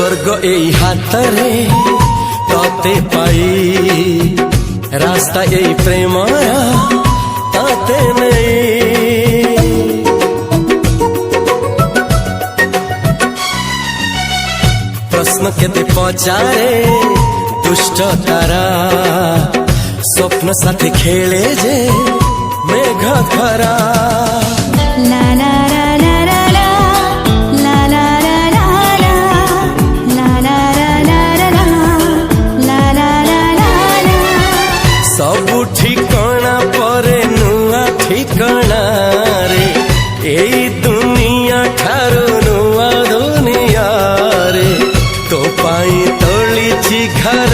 स्वर्ग एई हातरे तते पाई रास्ता एई प्रेमया ताते नहीं। प्रश्न केते पचारे दुष्ट तारा स्वप्न साथे खेले जे मेघ खरा। ला ला ला ला ला ला ला ला ला ला ला ला ला ला सबु ठिकाना परे नुआ ठिकाना रे एई दुनिया ठारू नुआ दुनिया रे तो पाई तोली घर